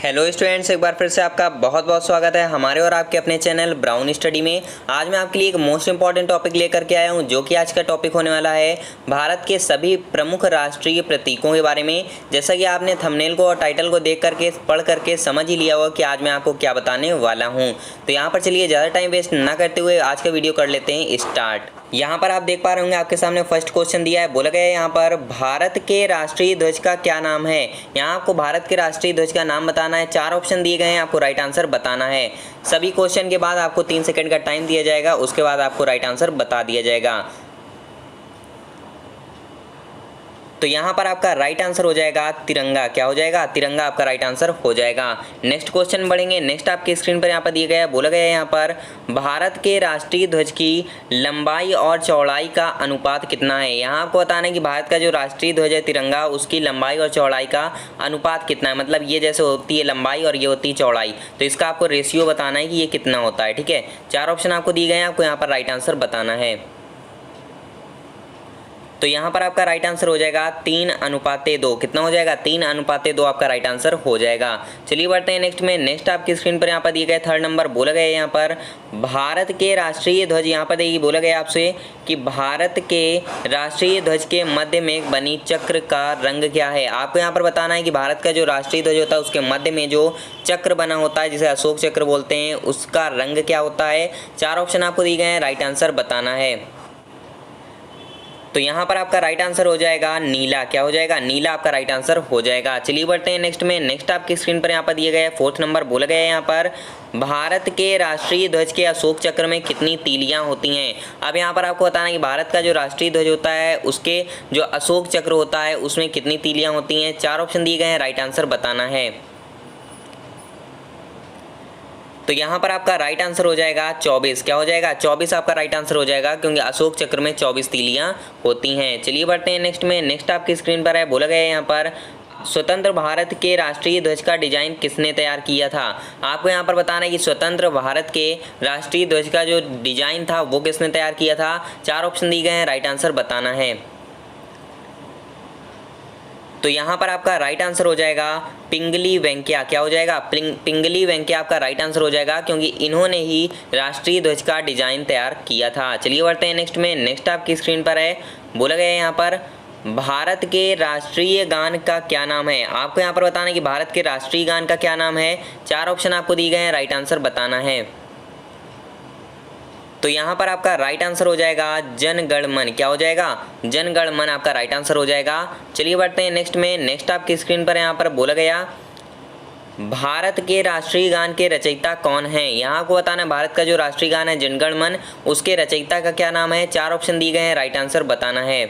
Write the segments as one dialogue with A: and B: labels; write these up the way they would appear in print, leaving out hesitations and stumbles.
A: Hello students, एक बार फिर से आपका बहुत बहुत स्वागत है हमारे और आपके अपने चैनल ब्राउन स्टडी में। आज मैं आपके लिए एक मोस्ट इंपॉर्टेंट टॉपिक लेकर के आया हूं, जो कि आज का टॉपिक होने वाला है भारत के सभी प्रमुख राष्ट्रीय प्रतीकों के बारे में। जैसा कि आपने थंबनेल को और टाइटल को देख करके पढ़ करके समझ ही लिया होगा कि आज मैं आपको क्या बताने वाला हूँ। तो यहाँ पर चलिए ज़्यादा टाइम वेस्ट ना करते हुए आज का वीडियो कर लेते हैं स्टार्ट। यहाँ पर आप देख पा रहे होंगे आपके सामने फर्स्ट क्वेश्चन दिया है, बोला गया है यहाँ पर भारत के राष्ट्रीय ध्वज का क्या नाम है। यहाँ आपको भारत के राष्ट्रीय ध्वज का नाम बताना है। 4 ऑप्शन दिए गए हैं, आपको राइट आंसर बताना है। सभी क्वेश्चन के बाद आपको 3 सेकंड का टाइम दिया जाएगा, उसके बाद आपको राइट आंसर बता दिया जाएगा। तो यहाँ पर आपका राइट आंसर हो जाएगा तिरंगा। क्या हो जाएगा? तिरंगा आपका राइट आंसर हो जाएगा। नेक्स्ट क्वेश्चन बढ़ेंगे। नेक्स्ट आपके स्क्रीन पर यहाँ पर दिया गया है, बोला गया है यहाँ पर भारत के राष्ट्रीय ध्वज की लंबाई और चौड़ाई का अनुपात कितना है। यहाँ आपको बताना है कि भारत का जो राष्ट्रीय ध्वज है तिरंगा, उसकी लंबाई और चौड़ाई का अनुपात कितना है। मतलब ये जैसे होती है लंबाई और ये होती है चौड़ाई, तो इसका आपको रेशियो बताना है कि ये कितना होता है। ठीक है, 4 ऑप्शन आपको दिए गए हैं, आपको यहाँ पर राइट आंसर बताना है। तो यहाँ पर आपका राइट आंसर हो जाएगा 3:2। कितना हो जाएगा? 3:2 आपका राइट आंसर हो जाएगा। चलिए बढ़ते हैं नेक्स्ट में। नेक्स्ट आपकी स्क्रीन पर यहाँ पर दिए गए थर्ड नंबर, बोला गया है यहाँ पर भारत के राष्ट्रीय ध्वज। यहाँ पर देखिए बोला गया आपसे कि भारत के राष्ट्रीय ध्वज के मध्य में बनी चक्र का रंग क्या है। आपको यहाँ पर बताना है कि भारत का जो राष्ट्रीय ध्वज होता है उसके मध्य में जो चक्र बना होता है, जिसे अशोक चक्र बोलते हैं, उसका रंग क्या होता है। 4 ऑप्शन आपको दिए गए हैं, राइट आंसर बताना है। तो यहाँ पर आपका राइट आंसर हो जाएगा नीला। क्या हो जाएगा? नीला आपका राइट आंसर हो जाएगा। चलिए बढ़ते हैं नेक्स्ट में। नेक्स्ट आपकी स्क्रीन पर यहाँ पर दिए गए हैं फोर्थ नंबर, बोला गया है यहाँ पर भारत के राष्ट्रीय ध्वज के अशोक चक्र में कितनी तीलियां होती हैं। अब यहाँ पर आपको बताना है कि भारत का जो राष्ट्रीय ध्वज होता है उसके जो अशोक चक्र होता है उसमें कितनी तीलियां होती हैं। 4 ऑप्शन दिए गए हैं, राइट आंसर बताना है। तो यहाँ पर आपका राइट आंसर हो जाएगा 24। क्या हो जाएगा? 24 आपका राइट आंसर हो जाएगा, क्योंकि अशोक चक्र में 24 तीलियां होती हैं। चलिए बढ़ते हैं नेक्स्ट में। नेक्स्ट आपकी स्क्रीन पर है, बोला गया है यहाँ पर स्वतंत्र भारत के राष्ट्रीय ध्वज का डिजाइन किसने तैयार किया था। आपको यहाँ पर बताना है कि स्वतंत्र भारत के राष्ट्रीय ध्वज का जो डिजाइन था वो किसने तैयार किया था। 4 ऑप्शन दिए गए हैं, राइट आंसर बताना है। तो यहाँ पर आपका राइट आंसर हो जाएगा पिंगली वेंकैया। क्या हो जाएगा? पिंगली वेंकैया आपका राइट आंसर हो जाएगा, क्योंकि इन्होंने ही राष्ट्रीय ध्वज का डिजाइन तैयार किया था। चलिए बढ़ते हैं नेक्स्ट में। नेक्स्ट आपकी स्क्रीन पर है, बोला गया है यहाँ पर भारत के राष्ट्रीय गान का क्या नाम है। आपको यहाँ पर बताना है कि भारत के राष्ट्रीय गान का क्या नाम है। 4 ऑप्शन आपको दिए गए हैं, राइट आंसर बताना है। तो यहाँ पर आपका राइट आंसर हो जाएगा जन गण मन। क्या हो जाएगा? जन गण मन आपका राइट आंसर हो जाएगा। चलिए बढ़ते हैं नेक्स्ट में। नेक्स्ट आपकी स्क्रीन पर यहाँ पर बोला गया भारत के राष्ट्रीय गान के रचयिता कौन है। यहाँ आपको बताना है भारत का जो राष्ट्रीय गान है जन गण मन, उसके रचयिता का क्या नाम है। 4 ऑप्शन दिए गए हैं, राइट आंसर बताना है।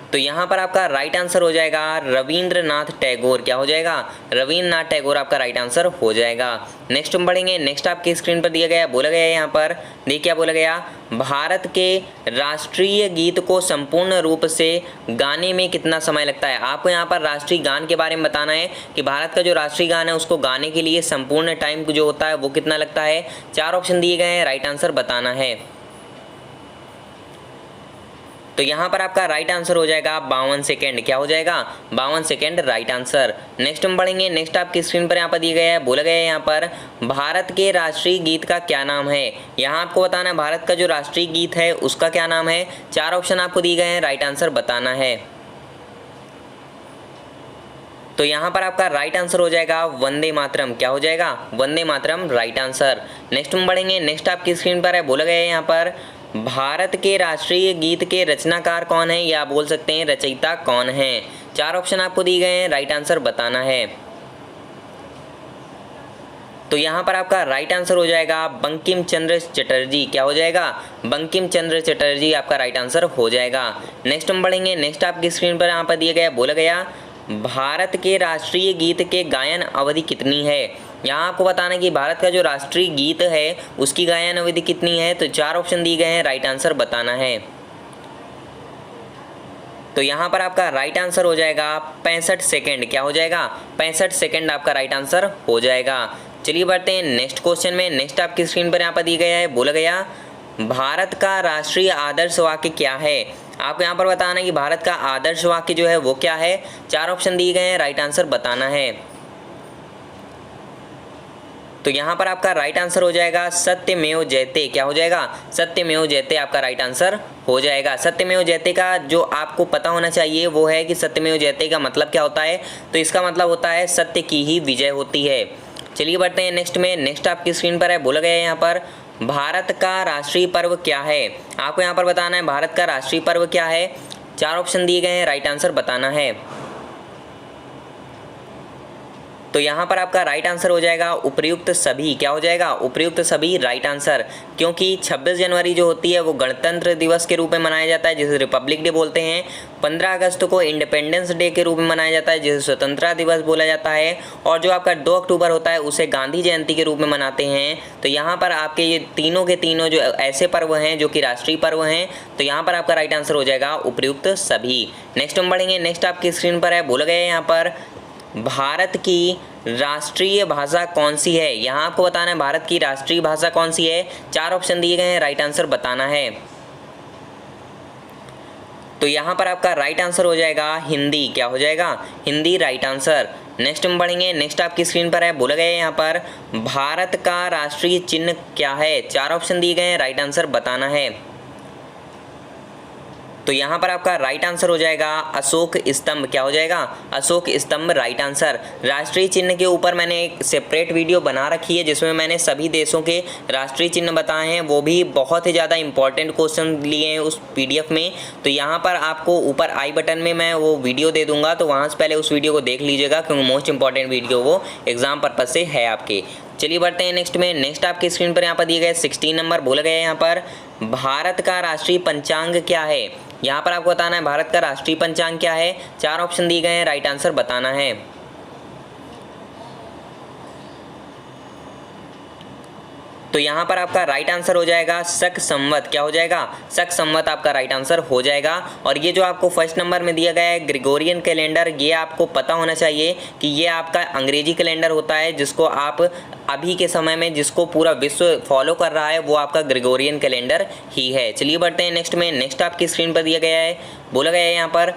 A: तो यहाँ पर आपका राइट आंसर हो जाएगा रविंद्रनाथ टैगोर। क्या हो जाएगा? रविंद्रनाथ टैगोर आपका राइट आंसर हो जाएगा। नेक्स्ट हम बढ़ेंगे। नेक्स्ट आपकी स्क्रीन पर दिया गया, बोला गया है यहाँ पर, देखिए क्या बोला गया, भारत के राष्ट्रीय गीत को संपूर्ण रूप से गाने में कितना समय लगता है। आपको यहाँ पर राष्ट्रीय गान के बारे में बताना है कि भारत का जो राष्ट्रीय गान है उसको गाने के लिए संपूर्ण टाइम जो होता है वो कितना लगता है। 4 ऑप्शन दिए गए हैं, राइट आंसर बताना है। तो यहाँ पर आपका राइट आंसर हो जाएगा 52 सेकेंड। क्या हो जाएगा? 52 सेकेंड राइट आंसर। नेक्स्ट हम बढ़ेंगे। नेक्स्ट आपकी स्क्रीन पर यहाँ पर दिया गया है, बोला गया है यहाँ पर भारत के राष्ट्रीय गीत का क्या नाम है। यहाँ आपको बताना है भारत का जो राष्ट्रीय गीत है उसका क्या नाम है। 4 ऑप्शन आपको दिए गए हैं, राइट आंसर बताना है। तो यहाँ पर आपका राइट आंसर हो जाएगा वंदे मातरम। क्या हो जाएगा? Vande Mataram right answer. Next हम बढ़ेंगे। नेक्स्ट आपकी स्क्रीन पर है, बोला गया है यहाँ पर भारत के राष्ट्रीय गीत के रचनाकार कौन है, या बोल सकते हैं रचयिता कौन है। 4 ऑप्शन आपको दिए गए हैं, राइट आंसर बताना है। तो यहाँ पर आपका राइट आंसर हो जाएगा बंकिम चंद्र चटर्जी। क्या हो जाएगा? बंकिम चंद्र चटर्जी आपका राइट आंसर हो जाएगा। नेक्स्ट हम बढ़ेंगे। नेक्स्ट आपकी स्क्रीन पर यहाँ पर दिया गया, बोला गया भारत के राष्ट्रीय गीत के गायन अवधि कितनी है। यहाँ आपको बताना है कि भारत का जो राष्ट्रीय गीत है उसकी गायन अवधि कितनी है। तो 4 ऑप्शन दिए गए हैं, राइट आंसर बताना है। तो यहाँ पर आपका राइट आंसर हो जाएगा 65 सेकेंड। क्या हो जाएगा? 65 सेकेंड आपका राइट आंसर हो जाएगा। चलिए बढ़ते हैं नेक्स्ट क्वेश्चन में। नेक्स्ट आपकी स्क्रीन पर यहाँ पर दिया गया है, बोला गया भारत का राष्ट्रीय आदर्श वाक्य क्या है। आपको यहाँ पर बताना है कि भारत का आदर्श वाक्य जो है वो क्या है। 4 ऑप्शन दिए गए हैं, राइट आंसर बताना है। तो यहाँ पर आपका राइट आंसर हो जाएगा सत्यमेव जयते। क्या हो जाएगा? सत्यमेव जयते आपका राइट आंसर हो जाएगा। सत्यमेव जयते का जो आपको पता होना चाहिए वो है कि सत्यमेव जयते का मतलब क्या होता है। तो इसका मतलब होता है सत्य की ही विजय होती है। चलिए बढ़ते हैं नेक्स्ट में। नेक्स्ट आपकी स्क्रीन पर है, बोला गया है यहाँ पर भारत का राष्ट्रीय पर्व क्या है। आपको यहाँ पर बताना है भारत का राष्ट्रीय पर्व क्या है। 4 ऑप्शन दिए गए हैं, राइट आंसर बताना है। तो यहाँ पर आपका राइट आंसर हो जाएगा उपर्युक्त सभी। क्या हो जाएगा? उपर्युक्त सभी राइट आंसर। क्योंकि 26 जनवरी जो होती है वो गणतंत्र दिवस के रूप में मनाया जाता है जिसे रिपब्लिक डे बोलते हैं। 15 अगस्त को इंडिपेंडेंस डे के रूप में मनाया जाता है जिसे स्वतंत्रता दिवस बोला जाता है। और जो आपका 2 अक्टूबर होता है उसे गांधी जयंती के रूप में मनाते हैं। तो यहाँ पर आपके ये तीनों के तीनों जो ऐसे पर्व हैं जो कि राष्ट्रीय पर्व हैं, तो यहाँ पर आपका राइट आंसर हो जाएगा उपर्युक्त सभी। नेक्स्ट हम बढ़ेंगे। नेक्स्ट आपकी स्क्रीन पर है, बोला गया है यहाँ पर भारत की राष्ट्रीय भाषा कौन सी है। यहाँ आपको बताना है भारत की राष्ट्रीय भाषा कौन सी है। 4 ऑप्शन दिए गए हैं, राइट आंसर बताना है। तो यहाँ पर आपका राइट आंसर हो जाएगा हिंदी। क्या हो जाएगा? Hindi right answer. नेक्स्ट हम बढ़ेंगे। नेक्स्ट आपकी स्क्रीन पर है, बोला गया है यहाँ पर भारत का राष्ट्रीय चिन्ह क्या है। 4 ऑप्शन दिए गए हैं, राइट आंसर बताना है। तो यहाँ पर आपका राइट आंसर हो जाएगा अशोक स्तंभ। क्या हो जाएगा? अशोक स्तंभ राइट आंसर। राष्ट्रीय चिन्ह के ऊपर मैंने एक सेपरेट वीडियो बना रखी है जिसमें मैंने सभी देशों के राष्ट्रीय चिन्ह बताए हैं। वो भी बहुत ही ज़्यादा इंपॉर्टेंट क्वेश्चन लिए हैं उस PDF में। तो यहाँ पर आपको ऊपर आई बटन में मैं वो वीडियो दे दूंगा, तो वहाँ से पहले उस वीडियो को देख लीजिएगा क्योंकि मोस्ट इंपॉर्टेंट वीडियो वो एग्जाम पर्पज से है आपके। चलिए बढ़ते हैं नेक्स्ट में। नेक्स्ट आपकी स्क्रीन पर यहाँ पर दिए गए 16 नंबर, बोला गया है यहाँ पर भारत का राष्ट्रीय पंचांग क्या है। यहाँ पर आपको बताना है भारत का राष्ट्रीय पंचांग क्या है। 4 ऑप्शन दिए गए हैं, राइट आंसर बताना है। तो यहाँ पर आपका राइट आंसर हो जाएगा शक संवत। क्या हो जाएगा? शक संवत आपका राइट आंसर हो जाएगा। और ये जो आपको फर्स्ट नंबर में दिया गया है ग्रेगोरियन कैलेंडर, ये आपको पता होना चाहिए कि ये आपका अंग्रेजी कैलेंडर होता है जिसको आप अभी के समय में जिसको पूरा विश्व फॉलो कर रहा है वो आपका ग्रेगोरियन कैलेंडर ही है। चलिए बढ़ते हैं नेक्स्ट में। नेक्स्ट आपकी स्क्रीन पर दिया गया है, बोला गया है यहाँ पर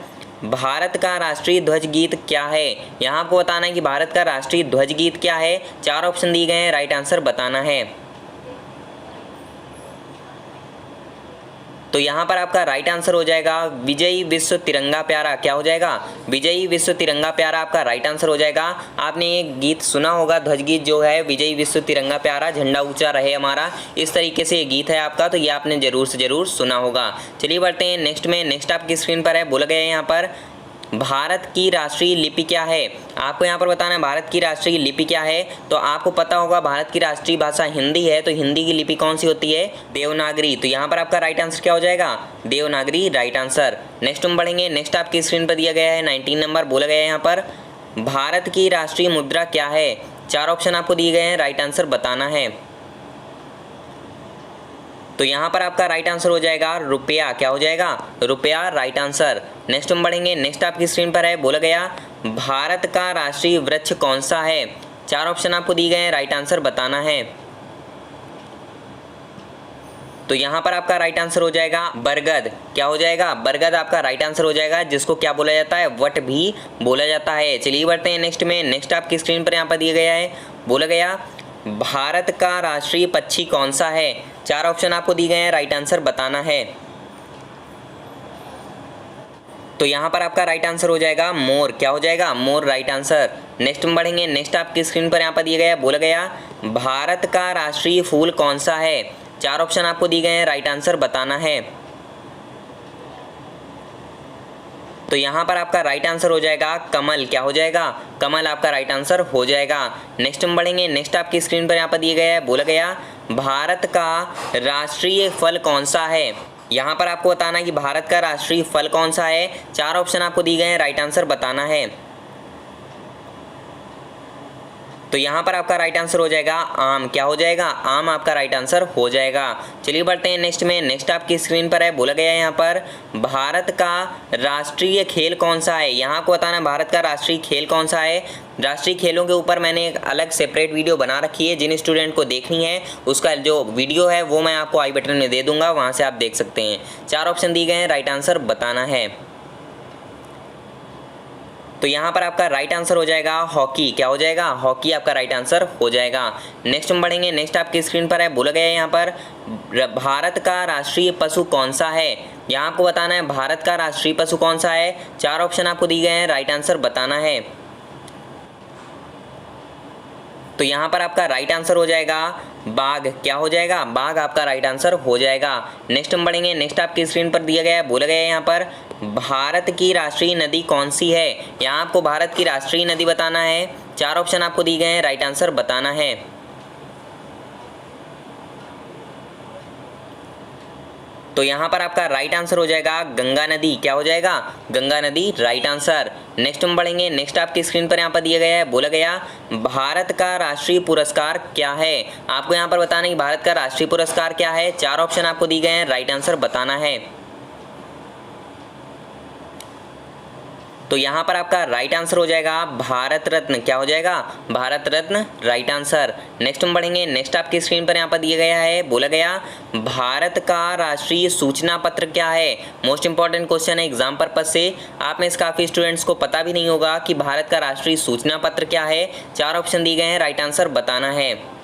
A: भारत का राष्ट्रीय ध्वज गीत क्या है। यहाँ आपको बताना है कि भारत का राष्ट्रीय ध्वज गीत क्या है। 4 ऑप्शन दिए गए हैं, राइट आंसर बताना है। तो यहाँ पर आपका राइट आंसर हो जाएगा विजयी विश्व तिरंगा प्यारा। क्या हो जाएगा? विजयी विश्व तिरंगा प्यारा आपका राइट आंसर हो जाएगा। आपने ये गीत सुना होगा, ध्वज गीत जो है विजयी विश्व तिरंगा प्यारा, झंडा ऊंचा रहे हमारा, इस तरीके से ये गीत है आपका, तो ये आपने जरूर से जरूर सुना होगा। चलिए बढ़ते हैं नेक्स्ट में। नेक्स्ट आपकी स्क्रीन पर है, बोला गया है यहाँ पर भारत की राष्ट्रीय लिपि क्या है। आपको यहाँ पर बताना है भारत की राष्ट्रीय लिपि क्या है। तो आपको पता होगा भारत की राष्ट्रीय भाषा हिंदी है, तो हिंदी की लिपि कौन सी होती है? देवनागरी। तो यहाँ पर आपका राइट आंसर क्या हो जाएगा? Devanagari right answer. नेक्स्ट हम बढ़ेंगे। नेक्स्ट आपकी स्क्रीन पर दिया गया है 19 नंबर, बोला गया है यहाँ पर भारत की राष्ट्रीय मुद्रा क्या है। 4 ऑप्शन आपको दिए गए हैं, राइट आंसर बताना है। तो यहाँ पर आपका राइट आंसर हो जाएगा रुपया। क्या हो जाएगा? रुपया राइट आंसर। नेक्स्ट हम बढ़ेंगे। नेक्स्ट आपकी स्क्रीन पर है, बोला गया भारत का राष्ट्रीय वृक्ष कौन सा है। 4 ऑप्शन आपको दिए गए हैं, राइट आंसर बताना है। तो यहाँ पर आपका राइट आंसर हो जाएगा बरगद। क्या हो जाएगा? बरगद आपका राइट आंसर हो जाएगा, जिसको क्या बोला जाता है? वट भी बोला जाता है। चलिए बढ़ते हैं नेक्स्ट में। नेक्स्ट आपकी स्क्रीन पर यहाँ पर दिया गया है, बोला गया भारत का राष्ट्रीय पक्षी कौन सा है। 4 ऑप्शन आपको दिए गए हैं, राइट आंसर बताना है। तो यहाँ पर आपका राइट आंसर हो जाएगा मोर। क्या हो जाएगा? More right answer. नेक्स्ट में बढ़ेंगे। नेक्स्ट आपकी स्क्रीन पर यहाँ पर दिया गया है, बोला गया भारत का राष्ट्रीय फूल कौन सा है। 4 ऑप्शन आपको दिए गए हैं, राइट आंसर बताना है। तो यहाँ पर आपका राइट आंसर हो जाएगा कमल। क्या हो जाएगा? कमल आपका राइट आंसर हो जाएगा। नेक्स्ट हम बढ़ेंगे। नेक्स्ट आपकी स्क्रीन पर यहाँ पर दिया गया है, बोला गया भारत का राष्ट्रीय फल कौन सा है। यहाँ पर आपको बताना है कि भारत का राष्ट्रीय फल कौन सा है। 4 ऑप्शन आपको दिए गए हैं, राइट आंसर बताना है। तो यहाँ पर आपका राइट आंसर हो जाएगा आम। क्या हो जाएगा? आम आपका राइट आंसर हो जाएगा। चलिए बढ़ते हैं नेक्स्ट में। नेक्स्ट आपकी स्क्रीन पर है, बोला गया है यहाँ पर भारत का राष्ट्रीय खेल कौन सा है। यहाँ आपको बताना है भारत का राष्ट्रीय खेल कौन सा है। राष्ट्रीय खेलों के ऊपर मैंने एक अलग सेपरेट वीडियो बना रखी है, जिन स्टूडेंट को देखनी है उसका जो वीडियो है वो मैं आपको आई बटन में दे दूंगा, वहाँ से आप देख सकते हैं। 4 ऑप्शन दिए गए हैं, राइट आंसर बताना है। तो यहाँ पर आपका राइट आंसर हो जाएगा हॉकी। क्या हो जाएगा? हॉकी आपका राइट आंसर हो जाएगा। नेक्स्ट हम बढ़ेंगे। नेक्स्ट आपकी स्क्रीन पर है, बोला गया है यहाँ पर भारत का राष्ट्रीय पशु कौन सा है। यहाँ आपको बताना है भारत का राष्ट्रीय पशु कौन सा है। 4 ऑप्शन आपको दिए गए हैं, राइट आंसर बताना है। तो यहाँ पर आपका राइट आंसर हो जाएगा बाघ। क्या हो जाएगा? बाघ आपका राइट आंसर हो जाएगा। नेक्स्ट हम बढ़ेंगे। नेक्स्ट आपकी स्क्रीन पर दिया गया है, बोला गया है यहाँ पर भारत की राष्ट्रीय नदी कौन सी है। यहाँ आपको भारत की राष्ट्रीय नदी बताना है। 4 ऑप्शन आपको दिए गए हैं, राइट आंसर बताना है। तो यहाँ पर आपका राइट आंसर हो जाएगा गंगा नदी। क्या हो जाएगा? गंगा नदी राइट आंसर। नेक्स्ट हम बढ़ेंगे। नेक्स्ट आपकी स्क्रीन पर यहाँ पर दिया गया है, बोला गया भारत का राष्ट्रीय पुरस्कार क्या है। आपको यहाँ पर बताना है कि भारत का राष्ट्रीय पुरस्कार क्या है। 4 ऑप्शन आपको दिए गए हैं, राइट आंसर बताना है। तो यहाँ पर आपका राइट आंसर हो जाएगा भारत रत्न। क्या हो जाएगा? Bharat Ratna right answer. Next हम बढ़ेंगे। नेक्स्ट आपकी स्क्रीन पर यहाँ पर दिया गया है, बोला गया भारत का राष्ट्रीय सूचना पत्र क्या है। मोस्ट इंपॉर्टेंट क्वेश्चन है एग्जाम पर्पज से। आप में से काफ़ी स्टूडेंट्स को पता भी नहीं होगा कि भारत का राष्ट्रीय सूचना पत्र क्या है। 4 ऑप्शन दिए गए हैं, राइट आंसर बताना है।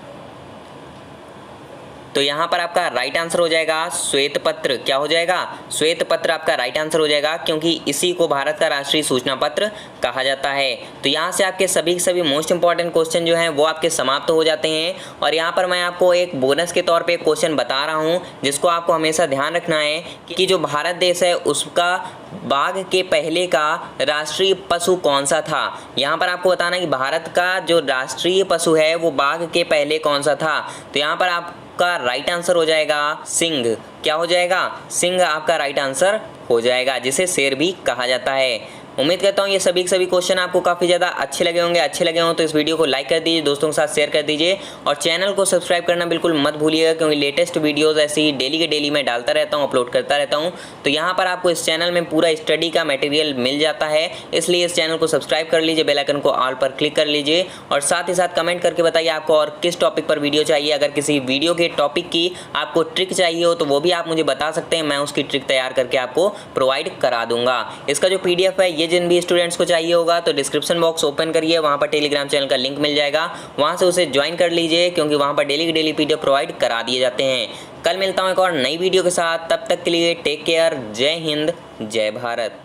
A: तो यहाँ पर आपका राइट आंसर हो जाएगा श्वेत पत्र। क्या हो जाएगा? श्वेत पत्र आपका राइट आंसर हो जाएगा, क्योंकि इसी को भारत का राष्ट्रीय सूचना पत्र कहा जाता है। तो यहाँ से आपके सभी मोस्ट इंपॉर्टेंट क्वेश्चन जो हैं वो आपके समाप्त हो जाते हैं। और यहाँ पर मैं आपको एक बोनस के तौर पे एक क्वेश्चन बता रहा हूँ, जिसको आपको हमेशा ध्यान रखना है कि जो भारत देश है उसका बाघ के पहले का राष्ट्रीय पशु कौन सा था। यहाँ पर आपको बताना है कि भारत का जो राष्ट्रीय पशु है वो बाघ के पहले कौन सा था। तो यहाँ पर आपका राइट आंसर हो जाएगा सिंह। क्या हो जाएगा? सिंह आपका राइट आंसर हो जाएगा, जिसे शेर भी कहा जाता है। उम्मीद करता हूँ ये सभी क्वेश्चन आपको काफ़ी ज़्यादा अच्छे लगे होंगे। अच्छे लगे हों तो इस वीडियो को लाइक कर दीजिए, दोस्तों के साथ शेयर कर दीजिए और चैनल को सब्सक्राइब करना बिल्कुल मत भूलिएगा, क्योंकि लेटेस्ट वीडियोस ऐसे ही डेली के डेली मैं डालता रहता हूँ, अपलोड करता रहता हूँ। तो यहाँ पर आपको इस चैनल में पूरा स्टडी का मटेरियल मिल जाता है, इसलिए इस चैनल को सब्सक्राइब कर लीजिए, बेल आइकन को ऑल पर क्लिक कर लीजिए और साथ ही साथ कमेंट करके बताइए आपको और किस टॉपिक पर वीडियो चाहिए। अगर किसी वीडियो के टॉपिक की आपको ट्रिक चाहिए हो तो वो भी आप मुझे बता सकते हैं, मैं उसकी ट्रिक तैयार करके आपको प्रोवाइड करा दूंगा। इसका जो PDF है ये जिन भी स्टूडेंट्स को चाहिए होगा तो डिस्क्रिप्शन बॉक्स ओपन करिए, वहाँ पर टेलीग्राम चैनल का लिंक मिल जाएगा, वहाँ से उसे ज्वाइन कर लीजिए, क्योंकि वहाँ पर डेली की डेली PDF प्रोवाइड करा दिए जाते हैं। कल मिलता हूँ एक और नई वीडियो के साथ, तब तक के लिए टेक केयर। जय हिंद, जय भारत।